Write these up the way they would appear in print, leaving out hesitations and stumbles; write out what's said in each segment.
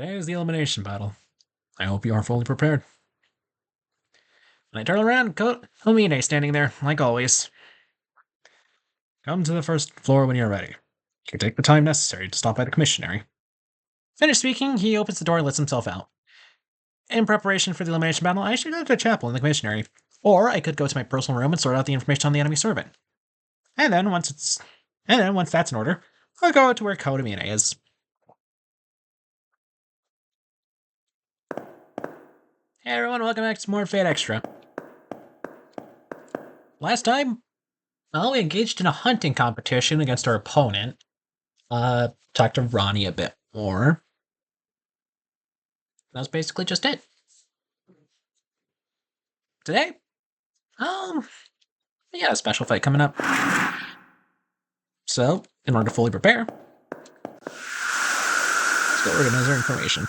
Today is the Elimination Battle. I hope you are fully prepared. When I turn around, Homine standing there, like always. Come to the first floor when you're ready. You can take the time necessary to stop by the commissary. Finished speaking, he opens the door and lets himself out. In preparation for the Elimination Battle, I should go to the chapel in the commissary. Or I could go to my personal room and sort out the information on the enemy servant. And then once that's in order, I'll go to where Kodamine is. Hey everyone, welcome back to more Fate Extra. Last time, we engaged in a hunting competition against our opponent. Talked to Ronnie a bit more. That was basically just it. Today, we got a special fight coming up. So, in order to fully prepare, let's go organize our information.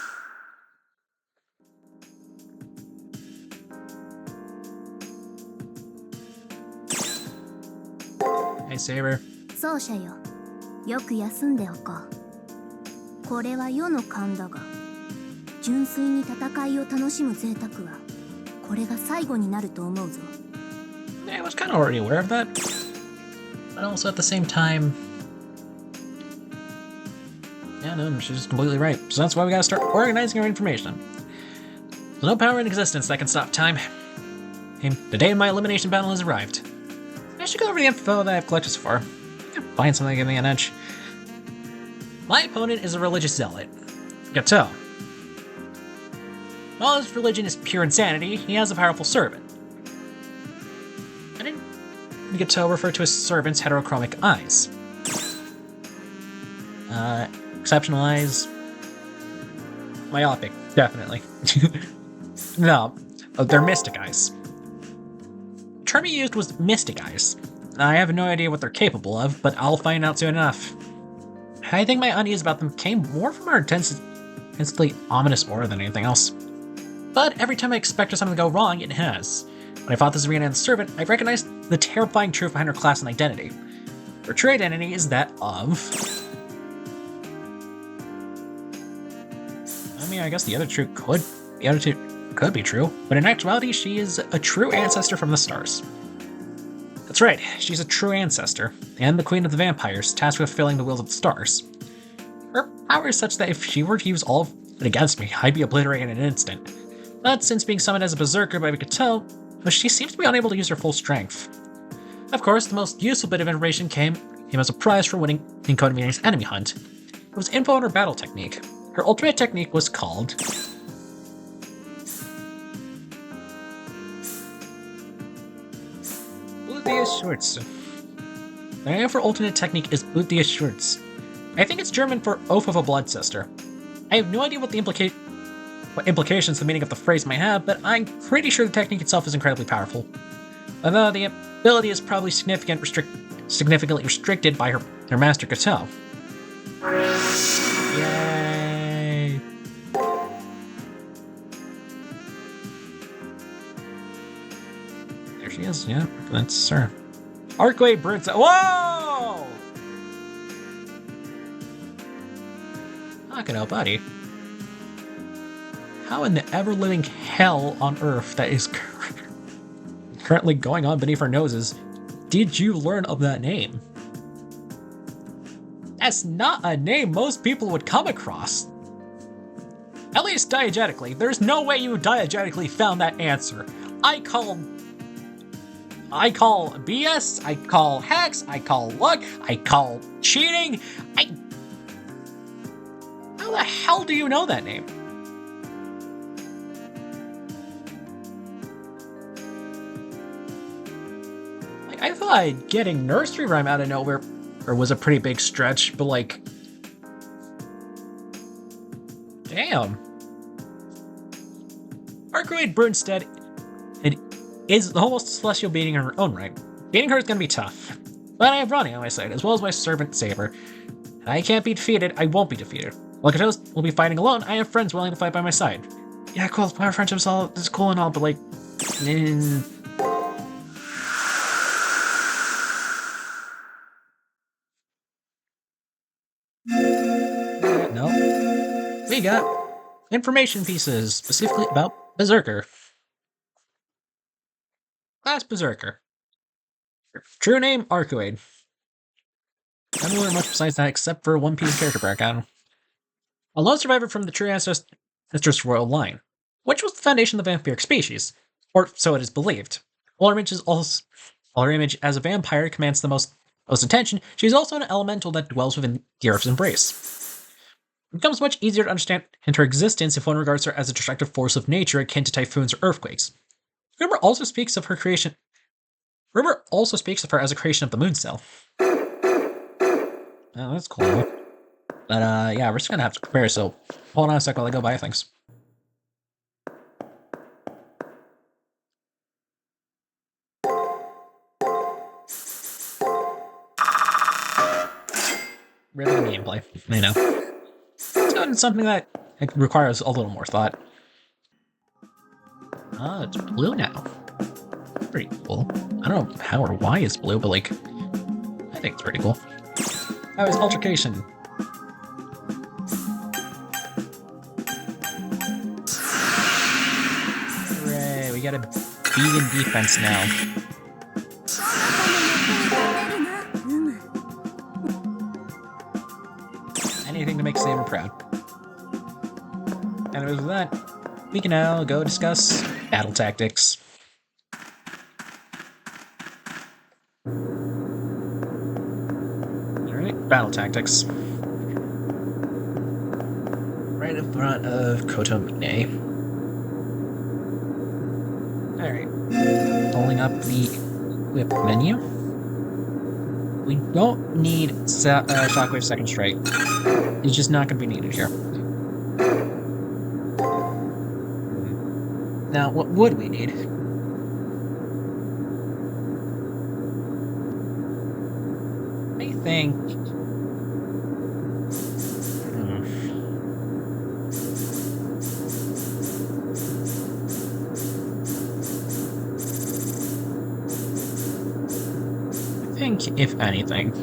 Hey, Saber. 奏者よ、よく休んでおこう。これは世の勘だが、純粋に戦いを楽しむ贅沢はこれが最後になると思うぞ。Yeah, I was kind of already aware of that, but also at the same time, yeah, no, she's completely right. So that's why we gotta start organizing our information. There's no power in existence that can stop time. And the day of my elimination battle has arrived. I should go over the info that I've collected so far. Find something to give me an edge. My opponent is a religious zealot. Gato. While his religion is pure insanity, he has a powerful servant. I didn't Gato refer to his servant's heterochromic eyes. Exceptional eyes. Myopic, definitely. No, they're mystic eyes. The term he used was mystic eyes. I have no idea what they're capable of, but I'll find out soon enough. I think my unease about them came more from our intensely ominous aura than anything else. But every time I expected something to go wrong, it has. When I fought this arena and the servant, I recognized the terrifying truth behind her class and identity. Her true identity is that of... I mean, I guess the other two could be true, but in actuality, she is a true ancestor from the stars. That's right, she's a true ancestor, and the queen of the vampires, tasked with fulfilling the wills of the stars. Her power is such that if she were to use all of it against me, I'd be obliterated in an instant. But since being summoned as a berserker by Gato, she seems to be unable to use her full strength. Of course, the most useful bit of information came as a prize for winning in Kodamine's enemy hunt. It was info on her battle technique. Her ultimate technique was called... Schurz. The name for ultimate technique is Blutius Schurz. I think it's German for Oath of a Blood Sister. I have no idea what implications the meaning of the phrase might have, but I'm pretty sure the technique itself is incredibly powerful. Although the ability is probably significantly restricted by her master Gato. Yay! There she is, yeah, that's her. Arcway Brutes. Whoa! Fucking hell, buddy. How in the ever-living hell on Earth that is currently going on beneath our noses did you learn of that name? That's not a name most people would come across. At least diegetically. There's no way you diegetically found that answer. I call BS, I call hacks, I call luck, I call cheating. How the hell do you know that name? Like, I thought getting nursery rhyme out of nowhere was a pretty big stretch, but like, damn. Arcoid Brunstead is almost a celestial being in her own right. Beating her is gonna be tough. But I have Ronnie on my side, as well as my servant Saber. If I can't be defeated, I won't be defeated. While Gato will be fighting alone, I have friends willing to fight by my side. Yeah, cool, our friendship's all this cool and all, but like... No. We got information pieces, specifically about Berserker. Class Berserker. True name, Arcuade. I don't learn much besides that, except for one piece of character background. A lone survivor from the true Ancestors royal line, which was the foundation of the vampiric species, or so it is believed. While her image as a vampire commands the most attention, she is also an elemental that dwells within the Earth's embrace. It becomes much easier to understand her existence if one regards her as a destructive force of nature akin to typhoons or earthquakes. Rumor also speaks of her as a creation of the moon cell. Oh, that's cool. But, yeah, we're just gonna have to compare, so hold on a sec while I go buy things. Really good gameplay, I know. It's something that requires a little more thought. Ah, it's blue now. Pretty cool. I don't know how or why it's blue, but, like, I think it's pretty cool. Oh, it's altercation. Hooray, we got a vegan defense now. Anything to make Saber proud. And with that, we can now go discuss battle tactics. Alright, battle tactics. Right in front of Kotomine. Alright. Pulling up the whip menu. We don't need Shockwave Second Strike. It's just not going to be needed here. Now, what would we need? I think... I think, if anything,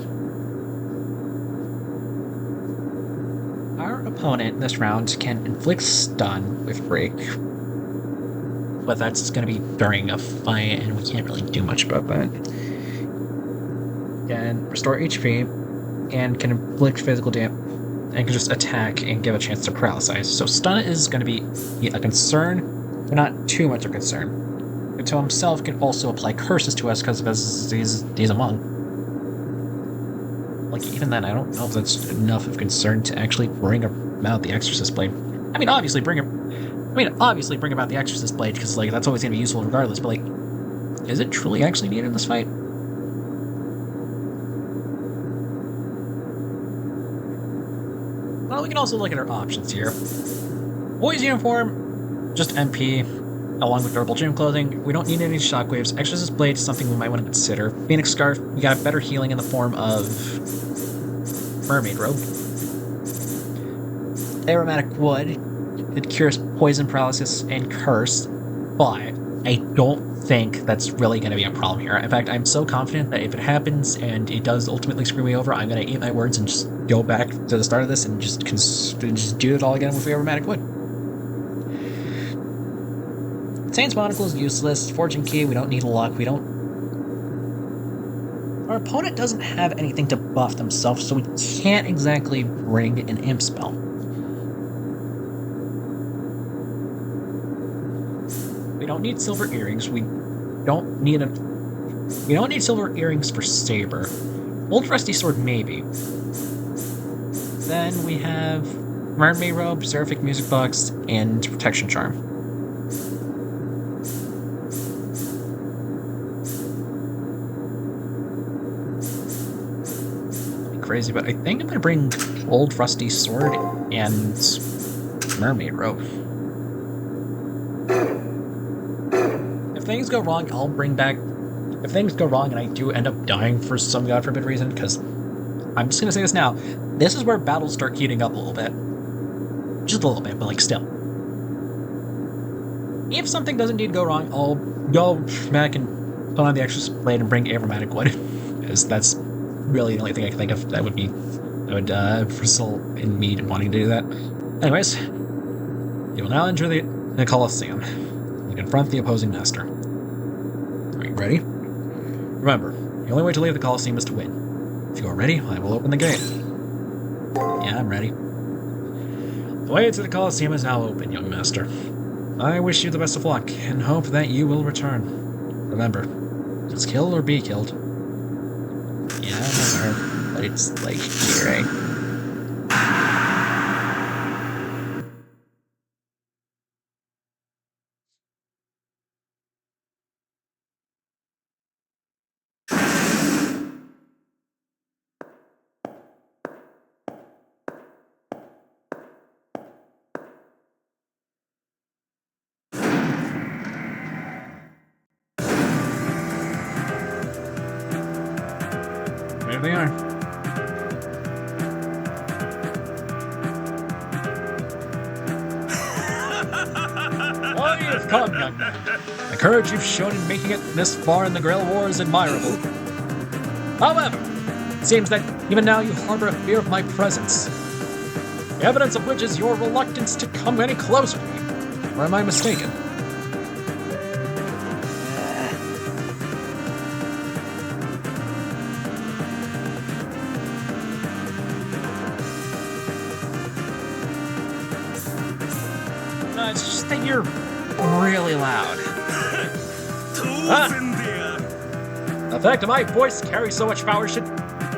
our opponent this round can inflict stun with Break. But that's going to be during a fight, and we can't really do much about that. Can restore HP, and can inflict physical damage, and can just attack and give a chance to paralyze. So stun is going to be a concern, but not too much of a concern. Until himself can also apply curses to us because of he's a monk. Like, even then, I don't know if that's enough of concern to actually bring about the Exorcist Blade. I mean, obviously bring about the Exorcist Blade, because, like, that's always going to be useful regardless, but, like, is it truly actually needed in this fight? Well, we can also look at our options here. Boys uniform, just MP, along with durable gym clothing. We don't need any shockwaves. Exorcist Blade is something we might want to consider. Phoenix Scarf, we got better healing in the form of Mermaid Robe. Aromatic Wood, it cures poison, paralysis, and curse, but I don't think that's really going to be a problem here. In fact, I'm so confident that if it happens and it does ultimately screw me over, I'm going to eat my words and just go back to the start of this and just do it all again with the Aromatic Wood. Saint's Monocle is useless. Fortune Key, we don't need a luck. Our opponent doesn't have anything to buff themselves, so we can't exactly bring an Imp spell. We don't need silver earrings. We don't need silver earrings for Saber. Old Rusty Sword, maybe. Then we have Mermaid Robe, Seraphic Music Box, and Protection Charm. Crazy, but I think I'm gonna bring Old Rusty Sword and Mermaid Robe. If things go wrong, I'll bring back... If things go wrong and I do end up dying for some god forbid reason, because I'm just gonna say this now, this is where battles start heating up a little bit. Just a little bit, but like still. If something doesn't need to go wrong, I'll go back and put on the Exorcist Blade and bring Aromatic Wood, because that's really the only thing I can think of that would result in me wanting to do that. Anyways, You will now enter the Colosseum and confront the opposing master. Are you ready? Remember, the only way to leave the Colosseum is to win. If you are ready, I will open the gate. Yeah, I'm ready. The way to the Colosseum is now open, young master. I wish you the best of luck, and hope that you will return. Remember, it's kill or be killed. Yeah, I remember, but it's like here, right? There they are. Oh, you've come, young man. The courage you've shown in making it this far in the Grail War is admirable. However, it seems that even now you harbor a fear of my presence. The evidence of which is your reluctance to come any closer to me. Or am I mistaken? No, it's just that you're really loud. The fact that my voice carries so much power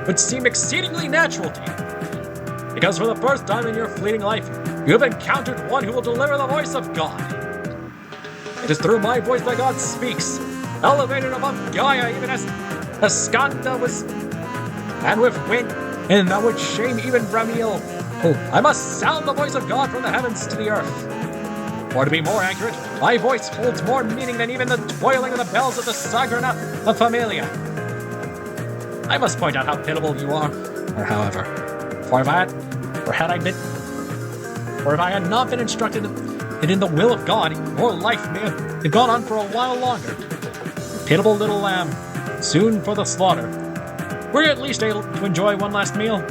would seem exceedingly natural to you. Because for the first time in your fleeting life, you have encountered one who will deliver the voice of God. It is through my voice that God speaks, elevated above Gaia even as Skanda was, and with wind, and that would shame even Bramiel. Oh, I must sound the voice of God from the heavens to the earth. Or to be more accurate, my voice holds more meaning than even the toiling of the bells of the Sagrada of Familia. I must point out how pitiable you are, or however. For if I had not been instructed in the will of God, your life may have gone on for a while longer. Pitiable little lamb, soon for the slaughter. Were you at least able to enjoy one last meal?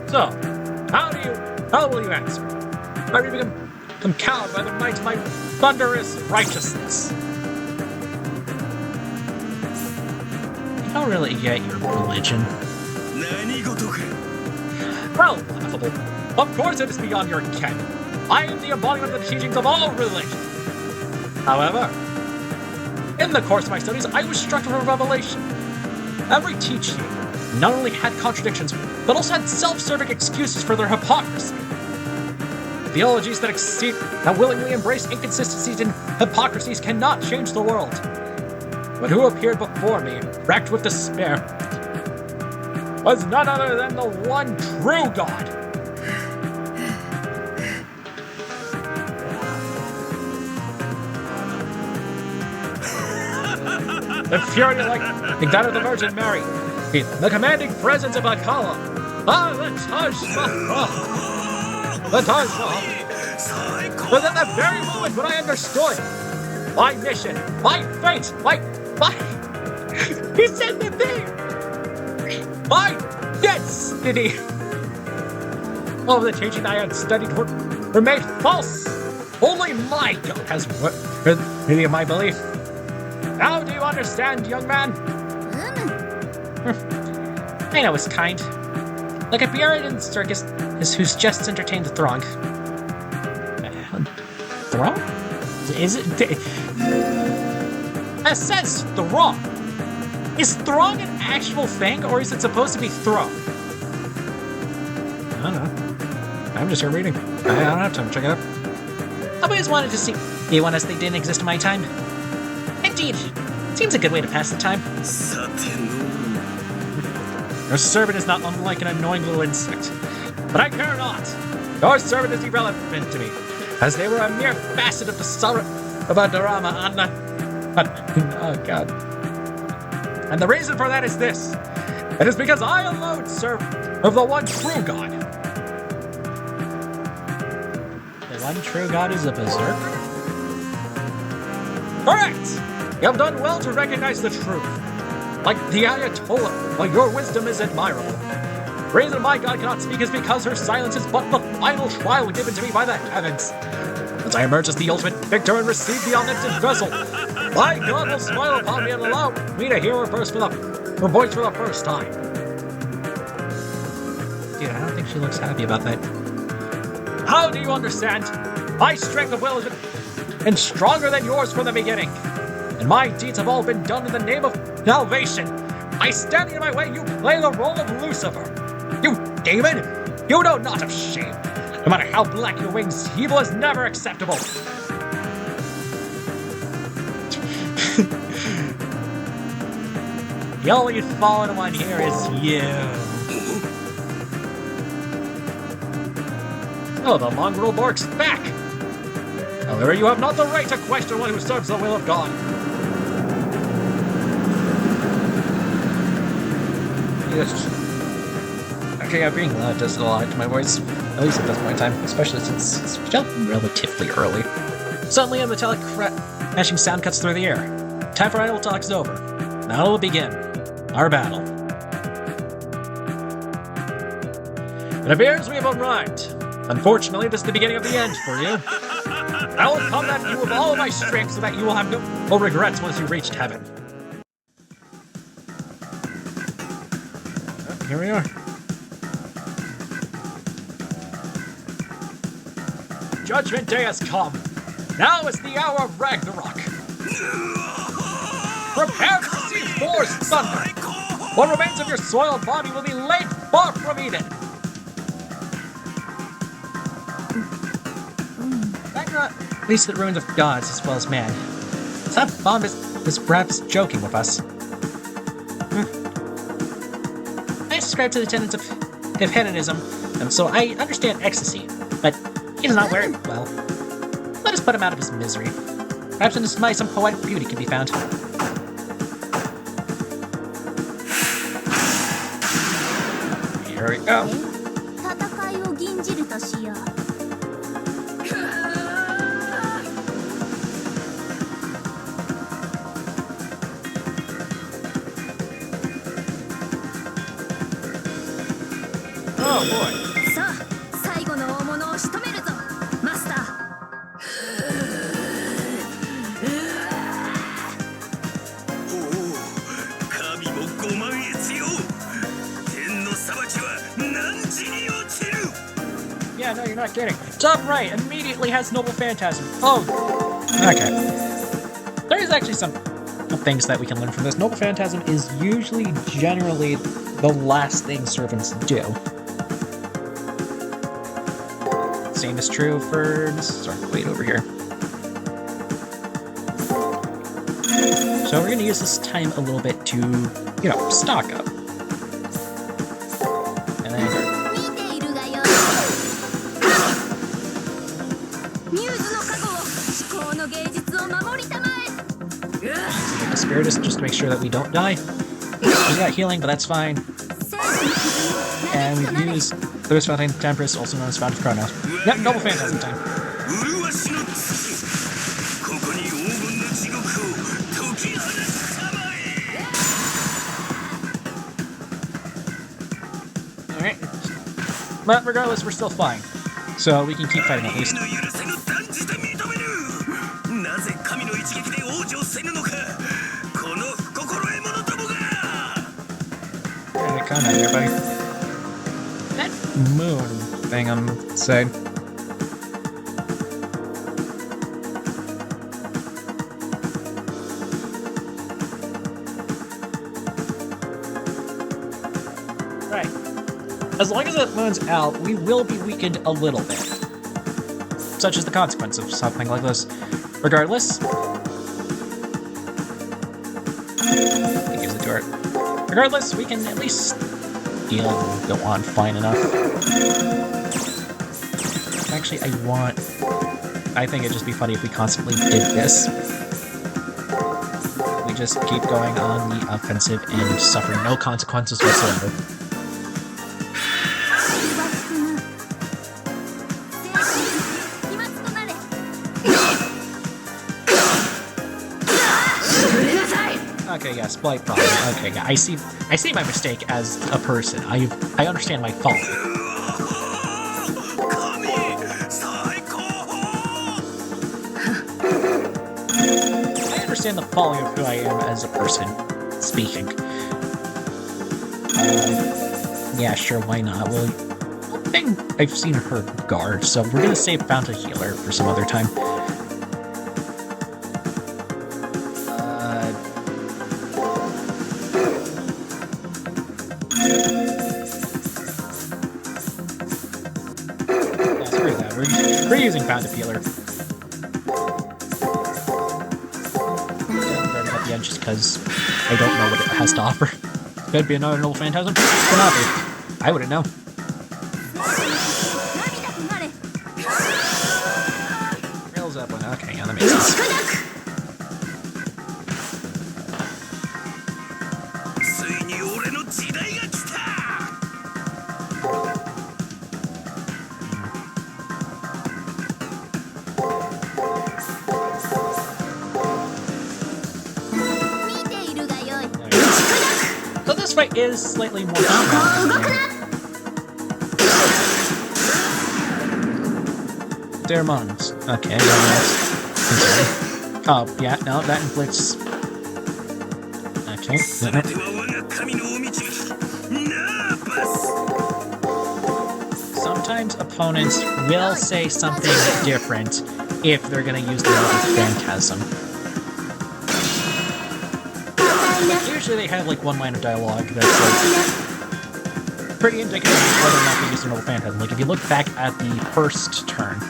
So, how will you answer? Are you become cowed by the might of my thunderous righteousness? I don't really get your religion. Well, laughable. Of course it is beyond your ken. I am the embodiment of the teachings of all religions. However, in the course of my studies, I was struck with a revelation. Every teaching not only had contradictions, but also had self-serving excuses for their hypocrisy. Theologies that willingly embrace inconsistencies and hypocrisies cannot change the world. But who appeared before me, racked with despair, was none other than the one true God. The fury like that of the Virgin Mary, the commanding presence of Akala, the Taj Mahal. The Taj Mahal. But at the very moment when I understood my mission, my fate, he said the thing, my destiny. All of the teaching I had studied were made false. Only my God has worthy of my belief. Now do you understand, young man? I know it's kind. Like a Buridan circus who's just entertained the throng. Throng? Is it? It says throng. Is throng an actual thing, or is it supposed to be throng? I don't know. I'm just here reading. I don't have time to check it out. I've always wanted to see one as they didn't exist in my time. Indeed. Seems a good way to pass the time. Your servant is not unlike an annoying little insect. But I care not. Your servant is irrelevant to me, as they were a mere facet of the sorrow of a drama on the... Oh, God. And the reason for that is this. It is because I alone serve of the one true God. The one true God is a berserker? Correct! You have done well to recognize the truth. Like the Ayatollah, well, your wisdom is admirable. The reason my god cannot speak is because her silence is but the final trial given to me by the heavens. As I emerge as the ultimate victor and receive the omnipotent vessel, my god will smile upon me and allow me to hear her voice for the first time. Dude, I don't think she looks happy about that. How do you understand? My strength of will has been stronger than yours from the beginning, and my deeds have all been done in the name of salvation. By standing in my way, you play the role of Lucifer. You demon! You know not of shame. No matter how black your wings, evil is never acceptable. The only fallen one here is you. Oh, the mongrel barks back! However, you have not the right to question one who serves the will of God. Yes. Okay, yeah, being loud does a lot to my voice, at least at this point in time, especially since it's still relatively early. Suddenly, a metallic crashing sound cuts through the air. Time for idle talk is over. Now will begin our battle. It appears we have arrived. Unfortunately, this is the beginning of the end for you. I will combat you with all of my strength so that you will have no regrets once you reach heaven. Here we are. Judgment Day has come. Now is the hour of Ragnarok. Prepare to receive Thor's thunder. What remains of your soiled body will be laid far from Eden. Ragnarok leads to the ruins of gods as well as man. That bomb is perhaps joking with us. I subscribe to the tenets of hedonism, and so I understand ecstasy, but he does not wear it well. Let us put him out of his misery. Perhaps in his mind some poetic beauty can be found. Here we go. Oh boy. Yeah, no, you're not kidding. Top right immediately has Noble Phantasm. Oh, okay. There is actually some things that we can learn from this. Noble Phantasm is usually, generally, the last thing servants do. Same is true for this. Sorry, wait over here. So we're going to use this time a little bit to, you know, stock up. And then the Spiritist just to make sure that we don't die. We got healing, but that's fine. And we've used Thirst Fountain Temperance, also known as Fount of Chronos. Yep, Noble Phantasm time. Alright. But regardless, we're still fine. So we can keep fighting at least. Alright, come on, everybody. That moon thing on the side. Right. As long as that moon's out, we will be weakened a little bit. Such as the consequence of something like this. Regardless, it gives it to her. Regardless, we can at least heal and go on fine enough. Actually, I think it'd just be funny if we constantly did this. We just keep going on the offensive and suffer no consequences whatsoever. Okay, okay, yeah, slight problem. Okay, yeah, I see my mistake as a person. I understand my fault. I understand the folly of who I am as a person speaking. Yeah, sure, why not? Well, one thing I've seen her guard, so we're gonna save Bounty Healer for some other time. Screw that. We're using Bounty Healer. At the end just because I don't know what it has to offer. Could be another Noble Phantasm. Could not be. I wouldn't know. Real Zeppelin. Okay, yeah, that makes sense. So this fight is slightly more Pheromones. Okay, oh, yeah, no, that inflicts... Okay. Sometimes opponents will say something different if they're gonna use the Phantasm. Usually they have like one line of dialogue that's like pretty indicative of whether or not they use their Noble Phantasm. Like if you look back at the first turn.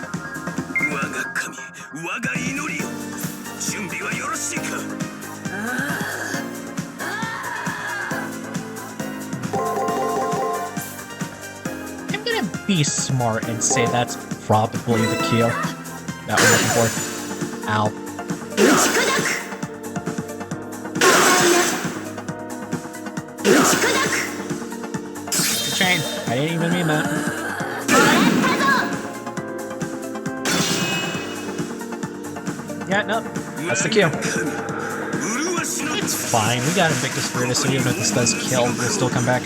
I'm gonna be smart and say that's probably the Kyo that we're looking for. Ow. Chain. I didn't even mean that. Yeah, no. That's the Q. It's fine. We got Invictus Brutus, so even if this does kill, we'll still come back.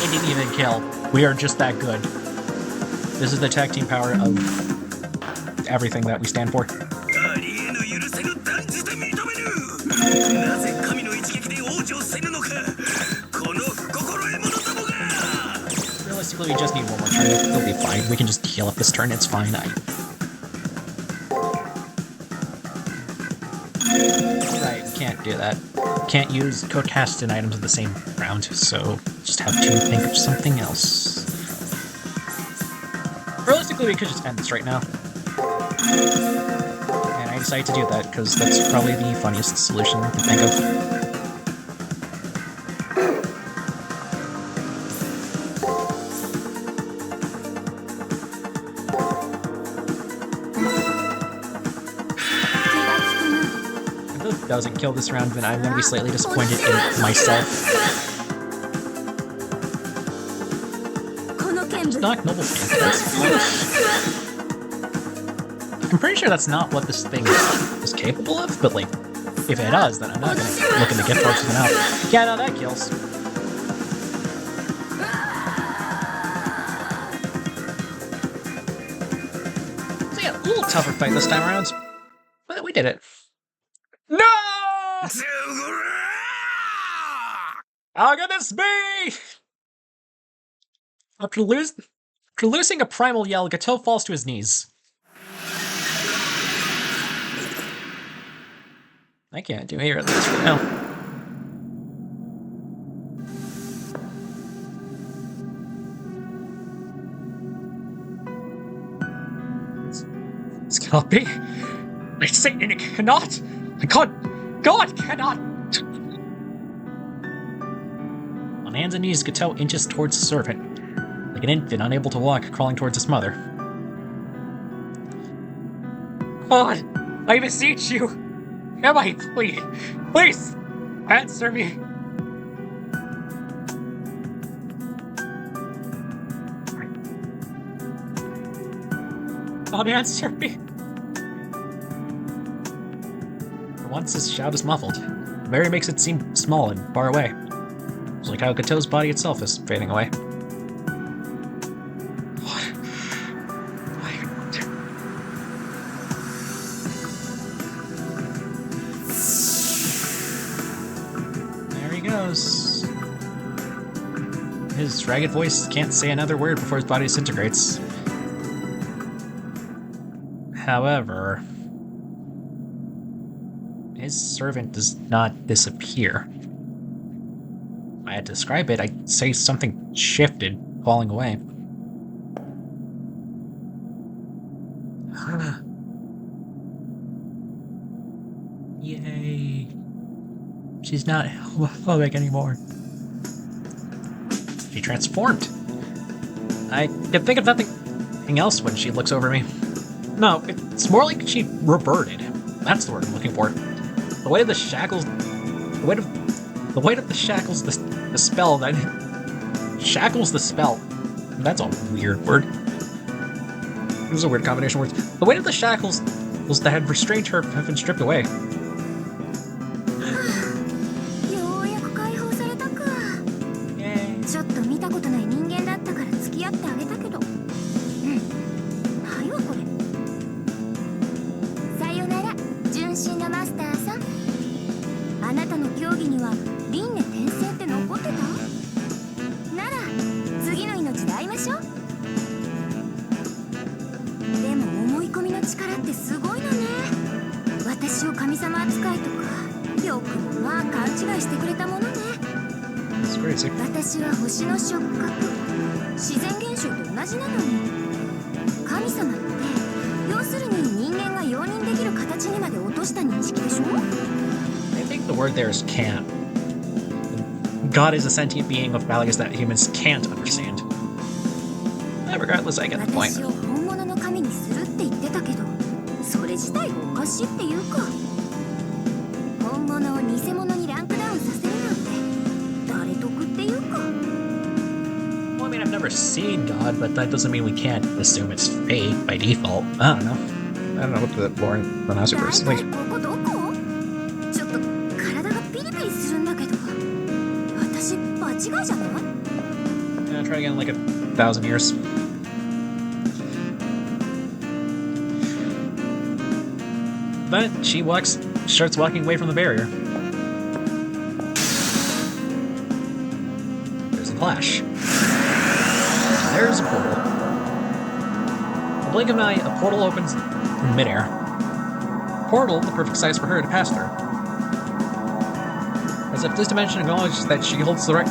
It didn't even kill. We are just that good. This is the tag team power of everything that we stand for. Realistically, we just need one more turn. It'll be fine. We can just heal up this turn. It's fine. Right, can't do that. Can't use code-cast and items in the same round, so just have to think of something else. Realistically, we could just end this right now. And I decided to do that because that's probably the funniest solution I can think of. Doesn't kill this round, then I'm going to be slightly disappointed in myself. Just knock Noble Phantasm. I'm pretty sure that's not what this thing is capable of, but like, if it does, then I'm not going to look into gift cards for now. Yeah, no, that kills. So yeah, a little tougher fight this time around, but we did it. No! How could this be? After losing a primal yell, Gato falls to his knees. I can't do any of this right now. This cannot be. I say it cannot. God cannot! On hands and knees, Gato inches towards the servant, like an infant unable to walk, crawling towards his mother. God, I beseech you! Am I pleading? Please! Answer me! God, answer me! For once his shout is muffled. The barrier makes it seem small and far away. It's like how Kato's body itself is fading away. There he goes. His ragged voice can't say another word before his body disintegrates. However, his servant does not disappear. If I had to describe it, I'd say something shifted, falling away. Yay. She's not homophobic anymore. She transformed. I can think of nothing else when she looks over me. No, it's more like she reverted. That's the word I'm looking for. The weight of the shackles, the weight of the shackles, the spell that shackles the spell. That's a weird word. It was a weird combination of words. The weight of the shackles that had restrained her have been stripped away. That's crazy. 私は星の触覚、自然現象と同じなのに、神様って要するに人間が容認できる形にまで落とした認識でしょ? I think the word there is can't. God is a sentient being with values that humans can't understand. Regardless, I get the point. 私を本物の神にするって言ってたけど、それ自体がおかしいっていうか、本物を偽物にランクダウンさせるなんて誰得っていうか。Well, I mean, I've never seen God, but that doesn't mean we can't assume it's fake by default. I don't know what the boring Remaster is like. ここどこ？ちょっと体がピリピリするんだけど、私場違いじゃない？ Try again in like 1,000 years. But she starts walking away from the barrier. There's a clash. There's a portal. In a blink of an eye, a portal opens in midair. Portal, the perfect size for her to pass through. As if this dimension acknowledges that she holds the right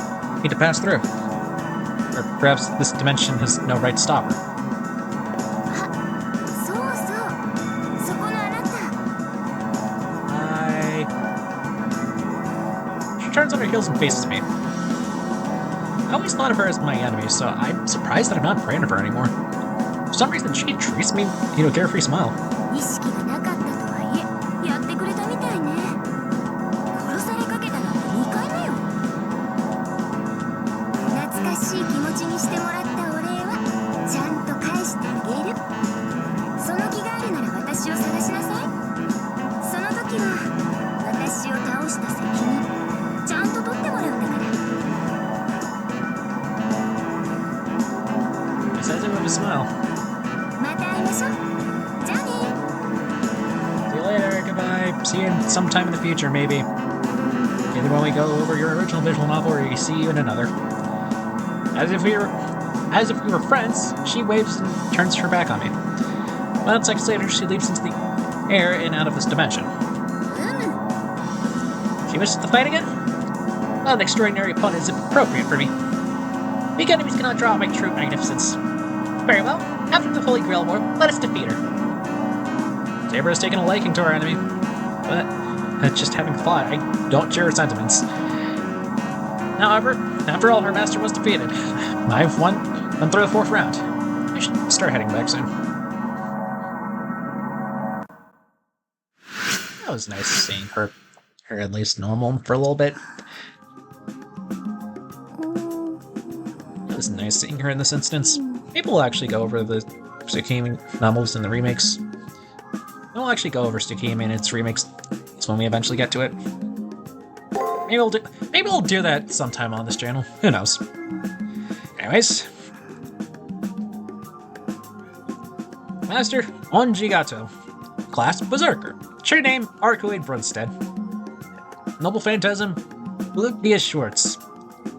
to pass through. Or perhaps this dimension has no right to stop her. Turns on her heels and faces me. I always thought of her as my enemy, so I'm surprised that I'm not afraid of her anymore. For some reason, she treats me, with a carefree smile. 意識がなかったとはいえ、やってくれたみたいね。殺されかけたなんて2回目よ。懐かしい気持ちにしてもらったお礼はちゃんと返してあげる。その気があるなら私を探しなさい。その時は私を倒した責任ちゃんと取ってもらうんだから。He says it with a smile. また会いましょう。じゃあね。 See you later, goodbye. See you sometime in the future, maybe. Either when we go over your original visual novel or we see you in another. As if we were friends, she waves and turns her back on me. 1 second later, she leaps into the air and out of this dimension. She wishes to fight again? Well, an extraordinary opponent is appropriate for me. Weak enemies cannot draw my true magnificence. Very well, after the Holy Grail War, let us defeat her. Saber has taken a liking to our enemy, but just having thought, I don't share her sentiments. However, after all, her master was defeated. I've won through the 4th round. I should start heading back soon. That was nice seeing her at least normal for a little bit. It was nice seeing her in this instance. Maybe we'll actually go over the Tsukihime novels and the remakes. We'll actually go over Tsukihime and its remakes That's when we eventually get to it. Maybe we'll do that sometime on this channel. Who knows? Anyways. Master Onjigato. Class Berserker. Trade name Arcoid Brunstead. Noble Phantasm Lucia Schwartz.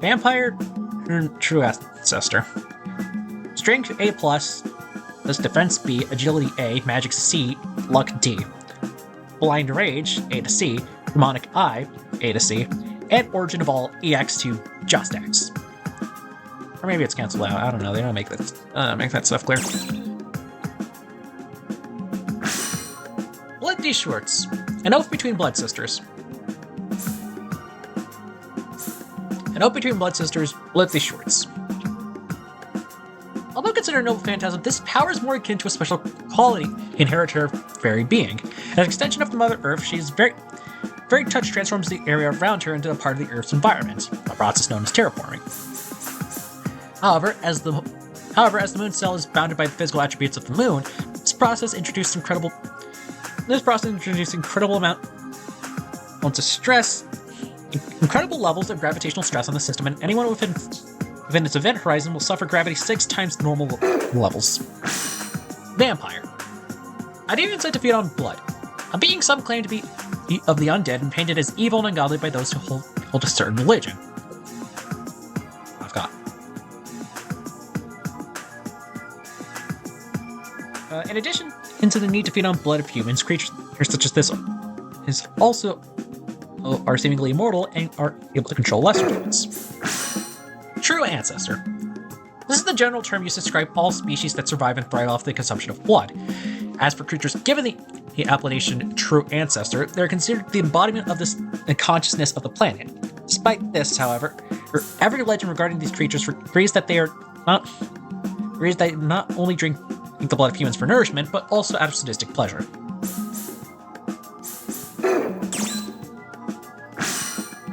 Vampire True Ancestor. Strength A+, plus Defense B, Agility A, Magic C, Luck D. Blind Rage A to C, Demonic I A to C, and Origin of All EX to Just X. Or maybe it's canceled out. I don't know. They don't make that stuff clear. Blood D. Schwartz. An oath between blood sisters. An oath between blood sisters, Blood D. Schwartz. Although considered a noble phantasm, this power is more akin to a special quality inherited her very being. As an extension of the Mother Earth, she is very touch transforms the area around her into a part of the Earth's environment, a process known as terraforming. However, as the moon cell is bounded by the physical attributes of the moon, this process introduced incredible amounts of stress, incredible levels of gravitational stress on the system, and anyone within its event horizon will suffer gravity 6 times normal levels. Vampire. A demon said to feed on blood. A being some claim to be of the undead and painted as evil and ungodly by those who hold a certain religion. I've got. In addition to the need to feed on blood of humans, creatures such as this are seemingly immortal and are able to control lesser humans. True Ancestor. This is the general term used to describe all species that survive and thrive off the consumption of blood. As for creatures given the appellation True Ancestor, they're considered the embodiment of this consciousness of the planet. Despite this, however, every legend regarding these creatures agrees that they not only drink the blood of humans for nourishment, but also out of sadistic pleasure.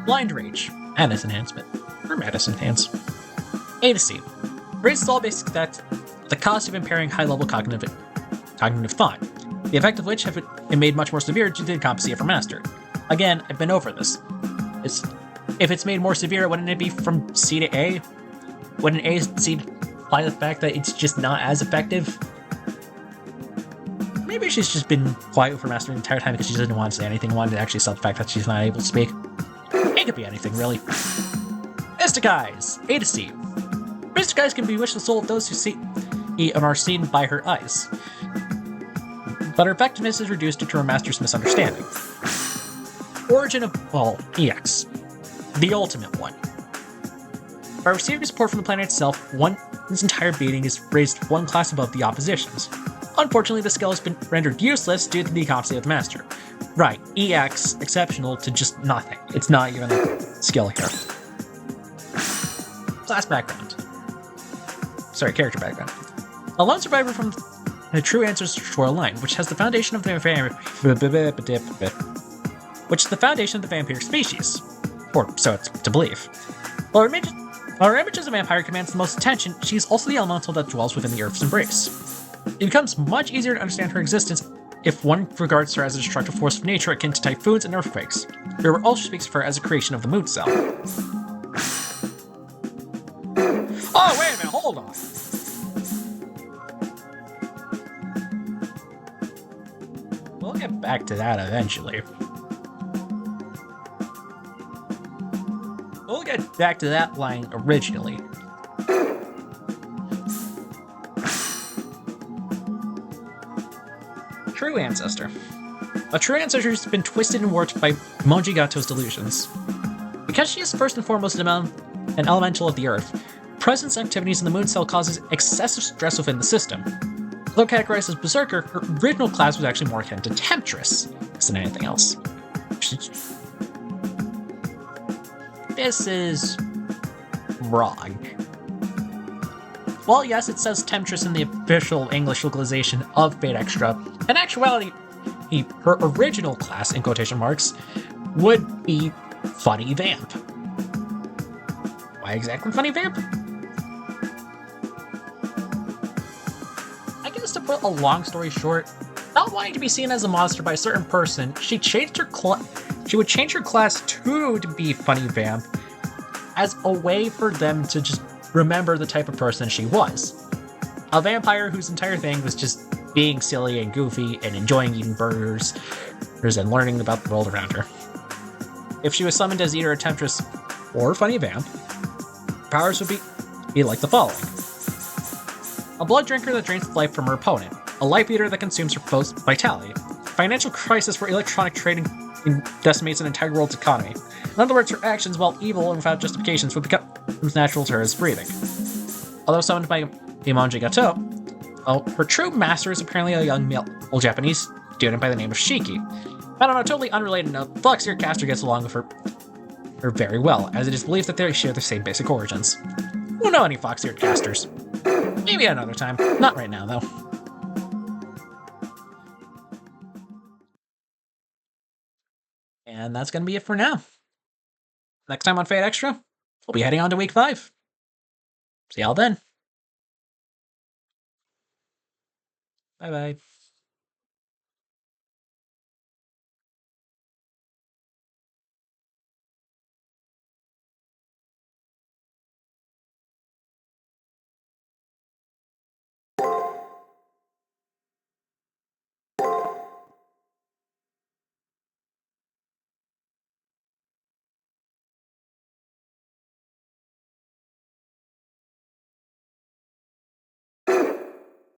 Blind Rage. Madness Enhancement. Or Madness Enhance. A to C. Raises all basic stats at the cost of impairing high-level cognitive thought, the effect of which have been made much more severe due to the incompetency of her master. Again, I've been over this. If it's made more severe, wouldn't it be from C to A? Wouldn't A to C imply the fact that it's just not as effective? Maybe she's just been quiet with her master the entire time because she doesn't want to say anything, wanted to actually sell the fact that she's not able to speak. It could be anything, really. Mysticeyes! A to C. Mysticeyes can bewitch the soul of those who see and are seen by her eyes, but her effectiveness is reduced due to her master's misunderstanding. Origin of All EX. The ultimate one. By receiving support from the planet itself, one's entire being is raised one class above the opposition's. Unfortunately, the skill has been rendered useless due to the incompetency of the master. Right, EX, exceptional to just nothing. It's not even a skill here. Class background. Sorry, character background. A lone survivor from the True Ancestor line, which has the foundation of the vampire species. Or so it's to believe. While her image as a vampire commands the most attention, she is also the elemental that dwells within the Earth's embrace. It becomes much easier to understand her existence if one regards her as a destructive force of nature akin to typhoons and earthquakes. River also speaks of her as a creation of the moon cell. Oh, wait a minute, hold on! We'll get back to that eventually. We'll get back to that line originally. True Ancestor. A true ancestor has been twisted and warped by Monjigato's delusions. Because she is first and foremost an elemental of the Earth, presence activities in the moon cell causes excessive stress within the system. Although categorized as Berserker, her original class was actually more akin to Temptress than anything else. This is wrong. Well, yes, it says Temptress in the official English localization of Fate Extra. In actuality, her original class, in quotation marks, would be Funny Vamp. Why exactly Funny Vamp? I guess to put a long story short, Not wanting to be seen as a monster by a certain person, she would change her class 2 to be Funny Vamp as a way for them to just remember the type of person she was. A vampire whose entire thing was just being silly and goofy and enjoying eating burgers and learning about the world around her. If she was summoned as either a temptress or Funny Vamp, powers would be like the following. A blood drinker that drains life from her opponent, a life eater that consumes her foe's vitality, financial crisis where electronic trading decimates an entire world's economy. In other words, her actions, while evil and without justifications, would become as natural to her as breathing. Although summoned by Imanji Gato, her true master is apparently a young male Japanese student by the name of Shiki. But on a totally unrelated note, the Luxier caster gets along with her very well, as it is believed that they share the same basic origins. We don't know any Fox-eared casters. Maybe another time. Not right now, though. And that's going to be it for now. Next time on Fate Extra, we'll be heading on to week 5. See y'all then. Bye-bye.